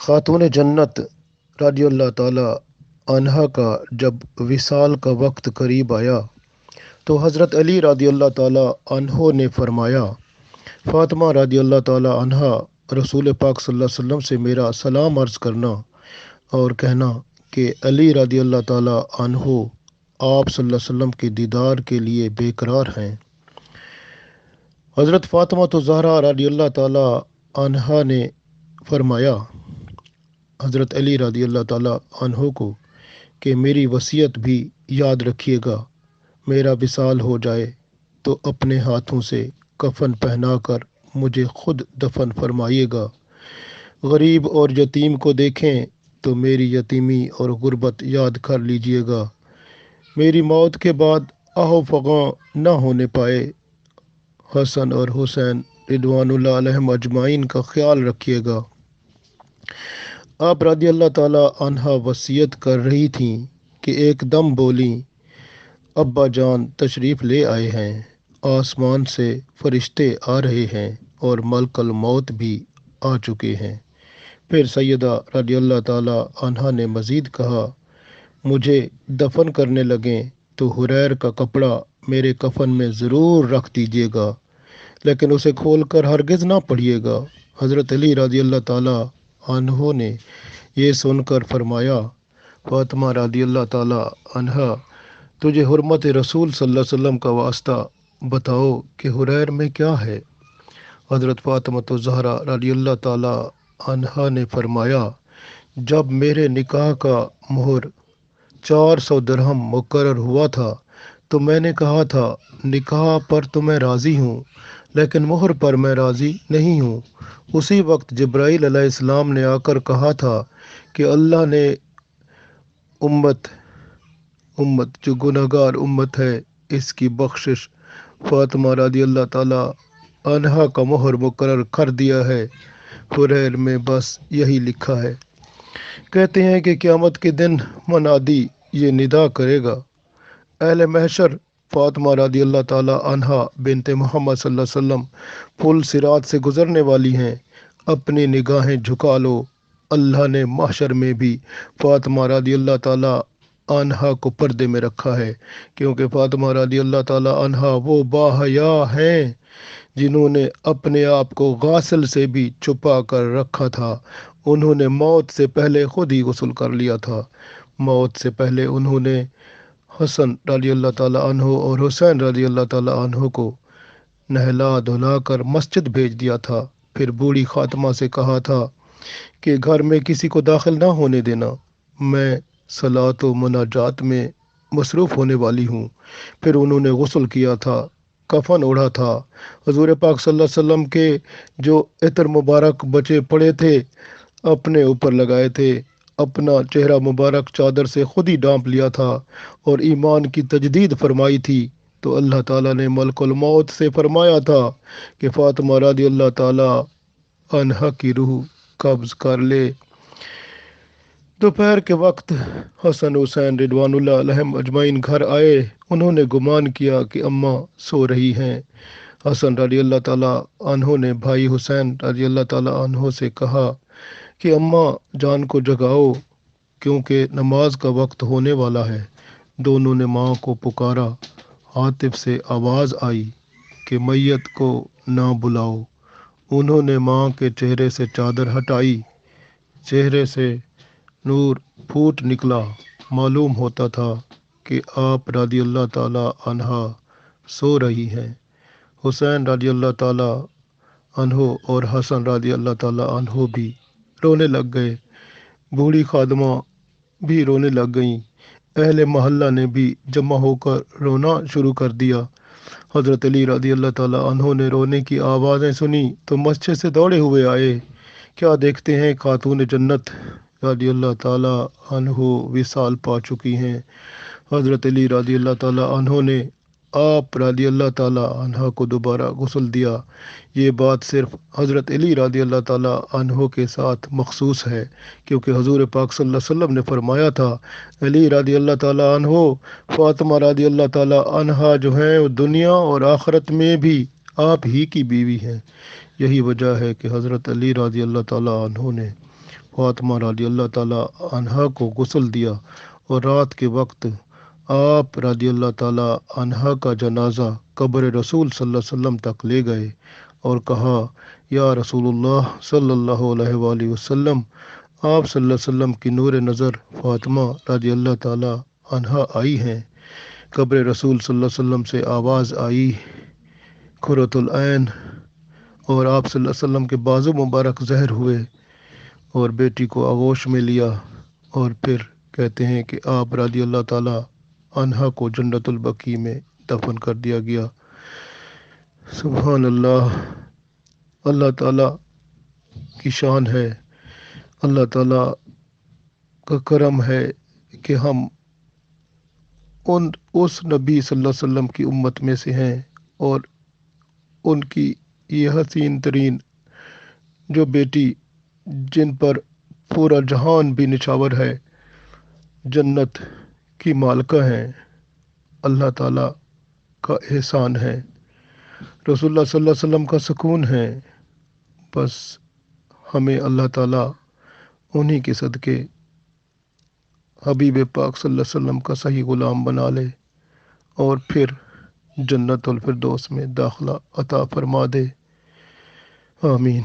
खातून जन्नत रज़ी अल्लाह ताला अन्हा का जब विसाल का वक्त करीब आया तो हज़रत अली रज़ी अल्लाह ताला अन्हो ने फरमाया, फ़ातिमा रज़ी अल्लाह ताला अन्हा रसूल पाक सल्लल्लाहु अलैहि वसल्लम से मेरा सलाम अर्ज़ करना और कहना कि अली रज़ी अल्लाह ताला अन्हो आप सल्लल्लाहु अलैहि वसल्लम के दीदार के लिए बेकरार हैं। हज़रत फ़ातिमा तो ज़हरा रज़ी अल्लाह ताला अन्हा ने फरमाया हज़रत अली रज़ी अल्लाह ताला अन्हो को कि मेरी वसीयत भी याद रखिएगा, मेरा विसाल हो जाए तो अपने हाथों से कफन पहनाकर मुझे खुद दफन फरमाइएगा। गरीब और यतीम को देखें तो मेरी यतीमी और गुर्बत याद कर लीजिएगा। मेरी मौत के बाद आहो फगा न होने पाए। हसन और हुसैन रिदवानुल्लाह अलैहिम अजमाइन का ख्याल रखिएगा। आप रज़ी अल्लाह ताला अन्हा वसीयत कर रही थीं कि एकदम बोली, अब्बा जान तशरीफ़ ले आए हैं, आसमान से फरिश्ते आ रहे हैं और मलकल मौत भी आ चुके हैं। फिर सैयदा रज़ी अल्लाह ताला अन्हा ने मज़ीद कहा, मुझे दफन करने लगें तो हुरैर का कपड़ा मेरे कफन में ज़रूर रख दीजिएगा, लेकिन उसे खोलकर हरगिज़ ना पढ़िएगा। हज़रत अली रज़ी अल्लाह ताला अन्हो ने ये सुनकर फरमाया, फ़ातिमा रज़ी अल्लाह ताला अन्हा तुझे हुर्मत रसूल सल्लल्लाहु अलैहि वसल्लम का वास्ता बताओ कि हुरैर में क्या है। हज़रत फ़ातिमा तो ज़हरा रज़ी अल्लाह ताला अन्हा ने फरमाया, जब मेरे निकाह का मोहर 400 दिरहम मुकर्रर हुआ था तो मैंने कहा था, निकाह पर तो मैं राज़ी हूँ लेकिन मोहर पर मैं राज़ी नहीं हूँ। उसी वक्त जिब्राईल अलैहिस्सलाम ने आकर कहा था कि अल्लाह ने उम्मत जो गुनहगार उम्मत है इसकी बख्शिश फ़ातिमा रज़ी अल्लाह ताला अन्हा का मोहर मुकर्रर कर दिया है। हुरैर में बस यही लिखा है। कहते हैं कि क़यामत के दिन मनादी ये निदा करेगा, अहले महशर फ़ातिमा रज़ी अल्लाह ताला अन्हा बिनते मोहम्मद सल्लल्लाहु अलैहि वसल्लम पुल सिरात से गुज़रने वाली हैं, अपनी निगाहें झुका लो। अल्लाह ने महशर में भी फ़ातिमा रज़ी अल्लाह ताला अन्हा को पर्दे में रखा है, क्योंकि फ़ातिमा रज़ी अल्लाह ताला अन्हा वो बाहया हैं जिन्होंने अपने आप को गासिल से भी छुपा कर रखा था। उन्होंने मौत से पहले खुद ही गुस्ल कर लिया था। मौत से पहले उन्होंने हसन रज़ी अल्लाह ताला अन्हो और हुसैन रज़ी अल्लाह ताला अन्हो को नहला धुला कर मस्जिद भेज दिया था। फिर बूढ़ी खातिमा से कहा था कि घर में किसी को दाखिल ना होने देना, मैं सलात व मुनाजात में मसरूफ़ होने वाली हूँ। फिर उन्होंने गुस्ल किया था, कफन ओढ़ा था, हुज़ूर पाक सल्लल्लाहु अलैहि वसल्लम के जो इत्र मुबारक बचे पड़े थे अपने ऊपर लगाए थे, अपना चेहरा मुबारक चादर से खुद ही ढांप लिया था और ईमान की तजदीद फरमाई थी। तो अल्लाह ताला ने मलकुल मौत से फरमाया था कि फ़ातिमा रज़ी अल्लाह ताला अन्हा की रूह कब्ज़ कर ले। दोपहर के वक्त हसन हुसैन रिदवानुल्लाह अलैहिम अजमाइन घर आए। उन्होंने गुमान किया कि अम्मा सो रही हैं। हसन रज़ी अल्लाह ताला अन्हो ने भाई हुसैन रज़ी अल्लाह ताला अन्हो से कहा कि अम्मा जान को जगाओ, क्योंकि नमाज का वक्त होने वाला है। दोनों ने माँ को पुकारा। आतिफ से आवाज़ आई कि मैयत को ना बुलाओ। उन्होंने माँ के चेहरे से चादर हटाई, चेहरे से नूर फूट निकला। मालूम होता था कि आप रज़ी अल्लाह ताला अन्हा सो रही हैं। हुसैन रज़ी अल्लाह ताला अन्हो और हसन रज़ी अल्लाह ताला अन्हो भी रोने लग गए। बूढ़ी खादमा भी रोने लग गईं। अहले मोहल्ला ने भी जमा होकर रोना शुरू कर दिया। हज़रत अली रज़ी अल्लाह ताला अन्हो ने रोने की आवाज़ें सुनी तो मस्जिद से दौड़े हुए आए। क्या देखते हैं खातून जन्नत रज़ी अल्लाह ताला अन्हो विसाल पा चुकी हैं। हज़रत अली रज़ी अल्लाह ताला अन्हो ने आप रज़ी अल्लाह ताला अन्हा को दोबारा गुस्ल दिया। ये बात सिर्फ हज़रत अली रज़ी अल्लाह ताला अन्हो के साथ मखसूस है, क्योंकि हुज़ूर पाक सल्लल्लाहु अलैहि वसल्लम ने फरमाया था, अली रज़ी अल्लाह ताला अन्हो फ़ातिमा रज़ी अल्लाह ताला अन्हा जो हैं वो दुनिया और आखिरत में भी आप ही की बीवी हैं। यही वजह है कि हज़रत अली रज़ी अल्लाह ताला अन्हो ने فاطمہ رضی اللہ تعالی عنہا کو غسل دیا اور رات کے وقت آپ رضی اللہ تعالی عنہا کا جنازہ قبر رسول صلی اللہ علیہ وسلم تک لے گئے اور کہا یا رسول اللہ صلی اللہ علیہ وآلہ وسلم، آپ صلی اللہ علیہ وسلم کی نور نظر فاطمہ رضی اللہ تعالی عنہا آئی ہیں۔ قبر رسول صلی اللہ علیہ وسلم سے آواز آئی قرۃ العین، اور آپ صلی اللہ علیہ وسلم کے بازو مبارک ظاہر ہوئے اور بیٹی کو آغوش میں لیا، اور پھر کہتے ہیں کہ آپ رضی اللہ تعالی عنہا کو جنت البقیع میں دفن کر دیا گیا۔ سبحان اللہ، اللہ تعالیٰ کی شان ہے، اللہ تعالیٰ کا کرم ہے کہ ہم اس نبی صلی اللہ علیہ وسلم کی امت میں سے ہیں، اور ان کی یہ حسین ترین جو بیٹی جن پر پورا جہان بھی نچھاور ہے، جنت کی مالکہ ہیں، اللہ تعالیٰ کا احسان ہے، رسول اللہ صلی اللہ علیہ وسلم کا سکون ہے۔ بس ہمیں اللہ تعالیٰ انہی کے صدقے حبیب پاک صلی اللہ علیہ وسلم کا صحیح غلام بنا لے اور پھر جنت الفردوس میں داخلہ عطا فرما دے، آمین۔